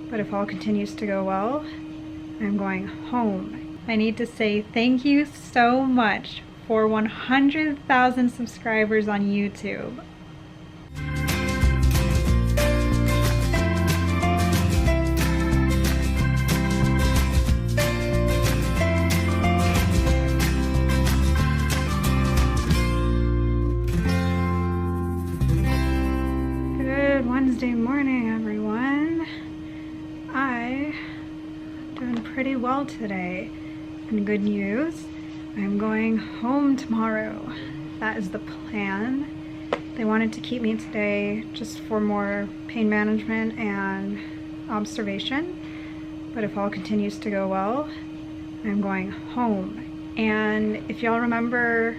but if all continues to go well, I'm going home. I need to say thank you so much for 100,000 subscribers on YouTube. Good Wednesday morning, everyone. I'm doing pretty well today. And good news, I'm going home tomorrow. That is the plan. They wanted to keep me today just for more pain management and observation. But if all continues to go well, I'm going home. And if y'all remember,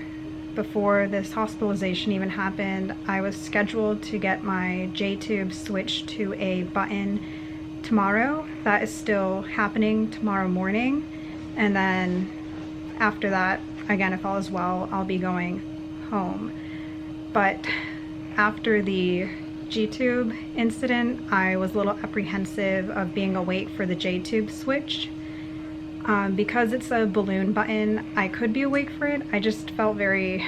before this hospitalization even happened, I was scheduled to get my J-tube switched to a button tomorrow. That is still happening tomorrow morning. And then after that, again, if all is well, I'll be going home. But after the G-tube incident, I was a little apprehensive of being awake for the J-tube switch. Because it's a balloon button, I could be awake for it. I just felt very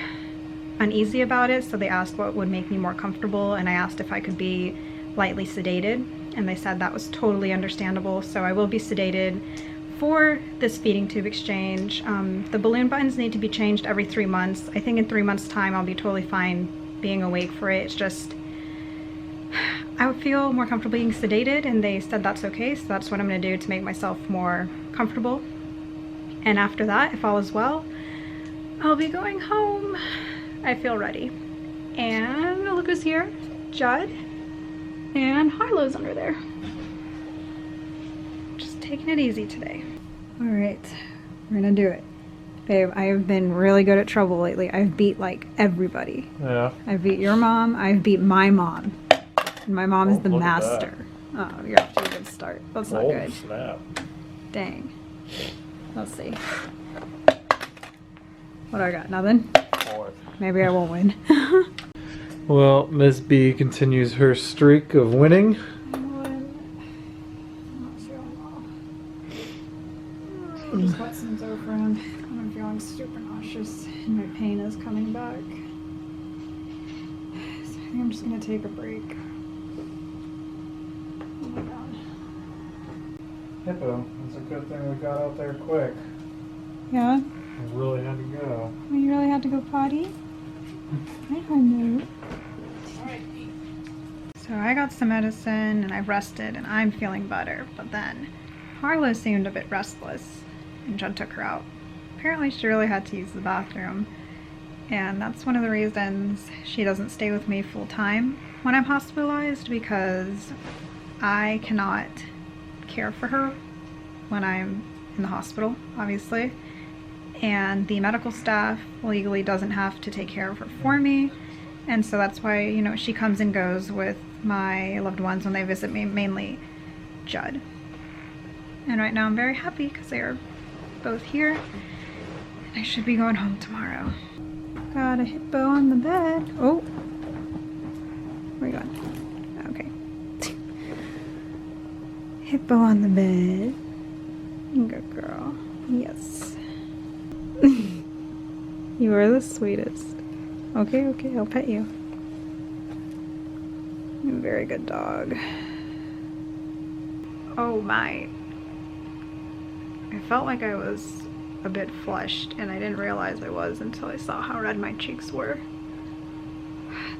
uneasy about it, so they asked what would make me more comfortable, and I asked if I could be lightly sedated, and they said that was totally understandable. So I will be sedated for this feeding tube exchange. The balloon buttons need to be changed every 3 months. I think in 3 months' time I'll be totally fine being awake for it. It's just, I would feel more comfortable being sedated, and they said that's okay, so that's what I'm gonna do to make myself more comfortable. And after that, if all is well, I'll be going home. I feel ready. And look who's here, Judd, and Harlow's under there. Just taking it easy today. All right, we're gonna do it. Babe, I have been really good at trouble lately. I've beat like everybody. Yeah. I've beat your mom, I've beat my mom. And my mom is the master. Oh, you're off to a good start. That's not good. Snap. Dang. Let's see. What do I got? Nothing? Fourth. Maybe I won't win. Well, Miss B continues her streak of winning. I just got some Zofran. I'm feeling super nauseous and my pain is coming back. So I think I'm just gonna take a break. Oh my god. Hippo, it's a good thing we got out there quick. Yeah? I really had to go. Oh, you really had to go potty? I don't know. So I got some medicine and I've rested and I'm feeling better, but then Harlow seemed a bit restless and Judd took her out. Apparently she really had to use the bathroom, and that's one of the reasons she doesn't stay with me full time when I'm hospitalized, because I cannot care for her when I'm in the hospital, obviously, and the medical staff legally doesn't have to take care of her for me, and so that's why, you know, she comes and goes with my loved ones when they visit me, mainly Judd. And right now I'm very happy because they are both here, and I should be going home tomorrow. Got a hippo on the bed. Oh, where are you going? Okay. Hippo on the bed. Good girl. Yes. You are the sweetest. Okay, okay, I'll pet you. You're a very good dog. Oh my. I felt like I was a bit flushed, and I didn't realize I was until I saw how red my cheeks were.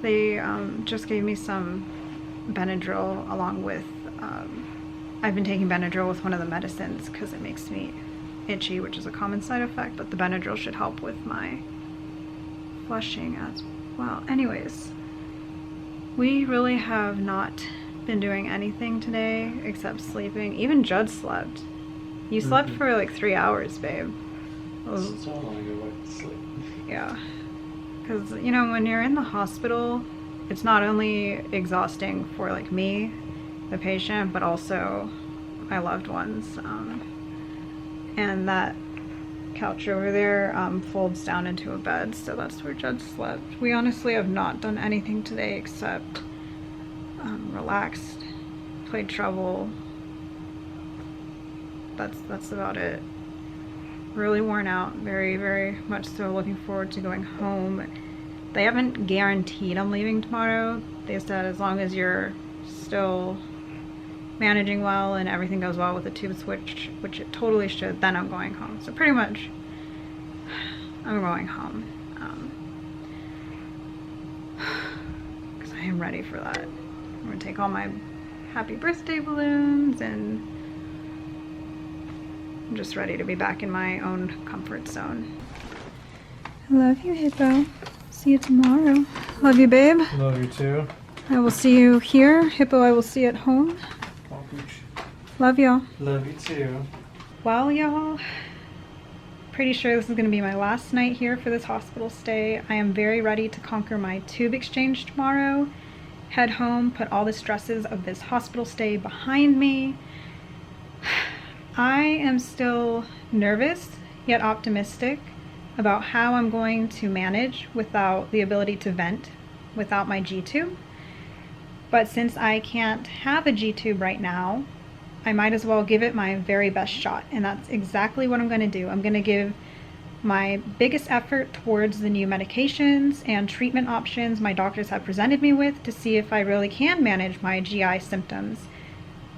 They just gave me some Benadryl along with, I've been taking Benadryl with one of the medicines because it makes me itchy, which is a common side effect, but the Benadryl should help with my flushing as well. Anyways, we really have not been doing anything today except sleeping. Even Judd slept. You slept for like 3 hours, babe. So I want to go back to sleep. Yeah. Because, you know, when you're in the hospital, it's not only exhausting for like me, the patient, but also my loved ones. And that couch over there folds down into a bed, so that's where Judd slept. We honestly have not done anything today except relaxed, played trouble, that's about it. Really worn out, very, very much so looking forward to going home. They haven't guaranteed I'm leaving tomorrow. They said as long as you're still managing well and everything goes well with the tube switch, which it totally should, then I'm going home. So pretty much, I'm going home. Because I am ready for that. I'm gonna take all my happy birthday balloons, and I'm just ready to be back in my own comfort zone. I love you, Hippo. See you tomorrow. Love you, babe. Love you too. I will see you here. Hippo, I will see you at home. Love y'all. Love you too. Well, y'all, pretty sure this is going to be my last night here for this hospital stay. I am very ready to conquer my tube exchange tomorrow, head home, put all the stresses of this hospital stay behind me. I am still nervous, yet optimistic about how I'm going to manage without the ability to vent without my G-tube. But since I can't have a G-tube right now, I might as well give it my very best shot, and that's exactly what I'm going to do. I'm going to give my biggest effort towards the new medications and treatment options my doctors have presented me with to see if I really can manage my GI symptoms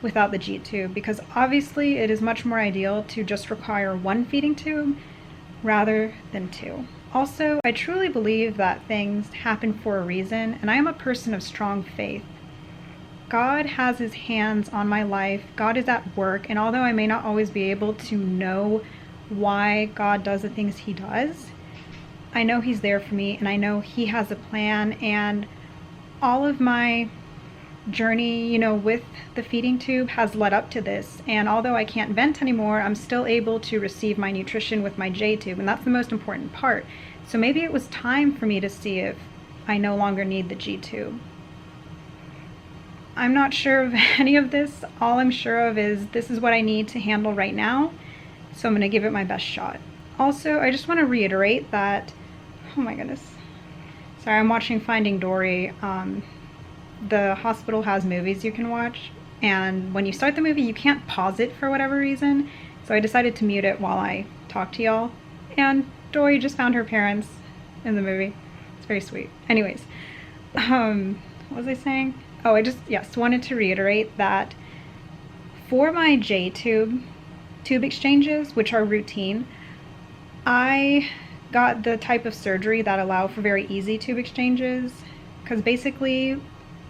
without the G-tube, because obviously it is much more ideal to just require one feeding tube rather than two. Also, I truly believe that things happen for a reason, and I am a person of strong faith. God has his hands on my life. God is at work, and although I may not always be able to know why God does the things he does, I know he's there for me, and I know he has a plan, and all of my journey, you know, with the feeding tube has led up to this. And although I can't vent anymore, I'm still able to receive my nutrition with my J-tube, and that's the most important part. So maybe it was time for me to see if I no longer need the G-tube. I'm not sure of any of this. All I'm sure of is this is what I need to handle right now, so I'm going to give it my best shot. Also, I just want to reiterate that, oh my goodness, sorry, I'm watching Finding Dory. The hospital has movies you can watch, and when you start the movie you can't pause it for whatever reason, so I decided to mute it while I talk to y'all. And Dory just found her parents in the movie. It's very sweet. Anyways, what was I saying? Oh, I just, yes, wanted to reiterate that for my J-tube tube exchanges, which are routine, I got the type of surgery that allow for very easy tube exchanges, because basically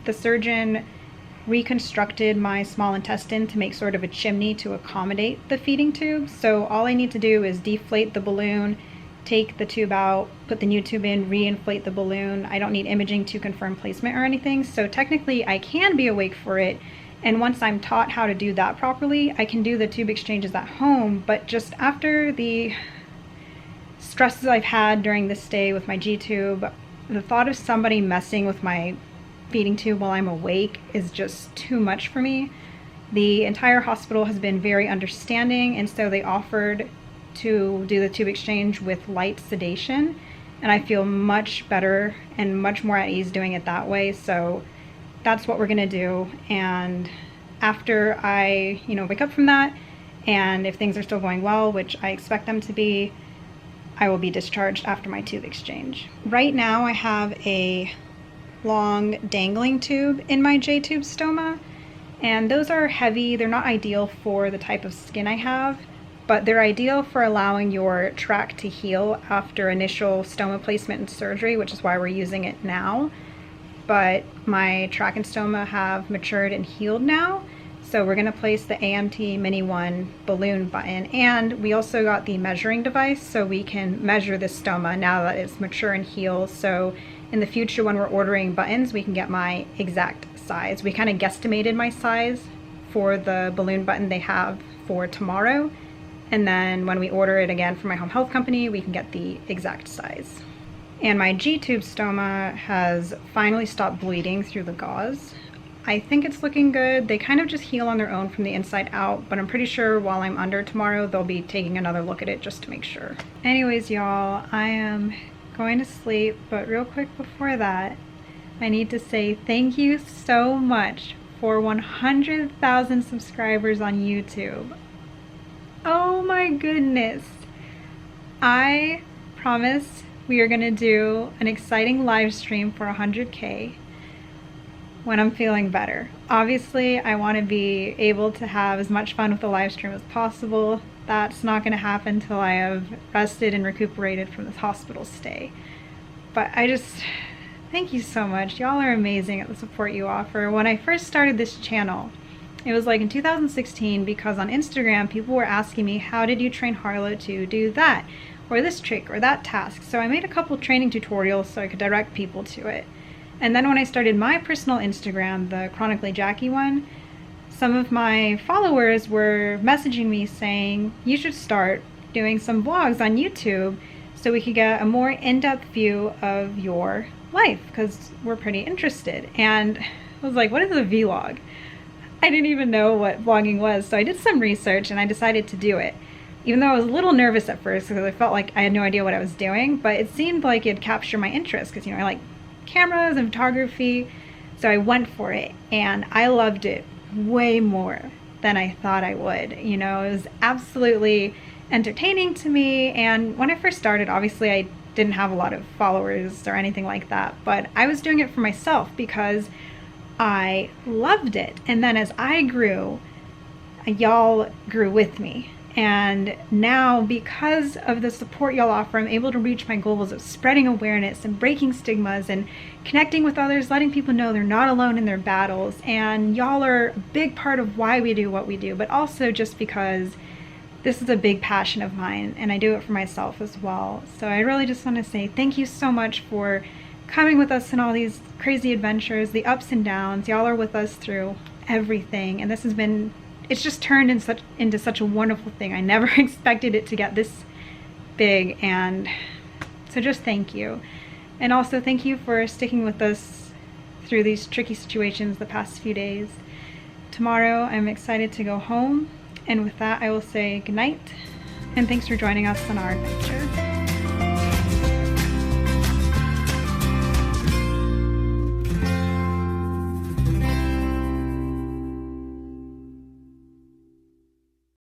the surgeon reconstructed my small intestine to make sort of a chimney to accommodate the feeding tube. So all I need to do is deflate the balloon, take the tube out, put the new tube in, re-inflate the balloon. I don't need imaging to confirm placement or anything. So technically I can be awake for it. And once I'm taught how to do that properly, I can do the tube exchanges at home. But just after the stresses I've had during this stay with my G-tube, the thought of somebody messing with my feeding tube while I'm awake is just too much for me. The entire hospital has been very understanding, and so they offered to do the tube exchange with light sedation, and I feel much better and much more at ease doing it that way. So that's what we're gonna do. And after I, wake up from that, and if things are still going well, which I expect them to be, I will be discharged after my tube exchange. Right now I have a long dangling tube in my J-tube stoma, and those are heavy. They're not ideal for the type of skin I have, but they're ideal for allowing your tract to heal after initial stoma placement and surgery, which is why we're using it now. But my tract and stoma have matured and healed now, so we're going to place the AMT Mini 1 balloon button, and we also got the measuring device so we can measure the stoma now that it's mature and healed. So in the future when we're ordering buttons, we can get my exact size. We kind of guesstimated my size for the balloon button they have for tomorrow, and then when we order it again from my home health company, we can get the exact size. And my G-tube stoma has finally stopped bleeding through the gauze. I think it's looking good. They kind of just heal on their own from the inside out, but I'm pretty sure while I'm under tomorrow, they'll be taking another look at it just to make sure. Anyways, y'all, I am going to sleep, but real quick before that, I need to say thank you so much for 100,000 subscribers on YouTube. Oh my goodness. I promise we are going to do an exciting live stream for 100K when I'm feeling better. Obviously, I want to be able to have as much fun with the live stream as possible. That's not going to happen until I have rested and recuperated from this hospital stay. But thank you so much. Y'all are amazing at the support you offer. When I first started this channel, it was like in 2016, because on Instagram people were asking me, how did you train Harlow to do that or this trick or that task? So I made a couple training tutorials so I could direct people to it. And then when I started my personal Instagram, the Chronically Jaquie one, some of my followers were messaging me saying, you should start doing some vlogs on YouTube so we could get a more in-depth view of your life, because we're pretty interested. And I was like, what is a vlog? I didn't even know what vlogging was, so I did some research and I decided to do it. Even though I was a little nervous at first because I felt like I had no idea what I was doing, but it seemed like it'd capture my interest because, I like cameras and photography, so I went for it and I loved it way more than I thought I would. It was absolutely entertaining to me, and when I first started, obviously I didn't have a lot of followers or anything like that, but I was doing it for myself because I loved it. And then as I grew, y'all grew with me. And now, because of the support y'all offer, I'm able to reach my goals of spreading awareness and breaking stigmas and connecting with others, letting people know they're not alone in their battles. And y'all are a big part of why we do what we do, but also just because this is a big passion of mine and I do it for myself as well. So I really just want to say thank you so much for coming with us in all these crazy adventures, the ups and downs. Y'all are with us through everything, and it's just turned into such a wonderful thing. I never expected it to get this big, and so just thank you. And also thank you for sticking with us through these tricky situations the past few days. Tomorrow I'm excited to go home, and with that I will say goodnight, and thanks for joining us on our adventure.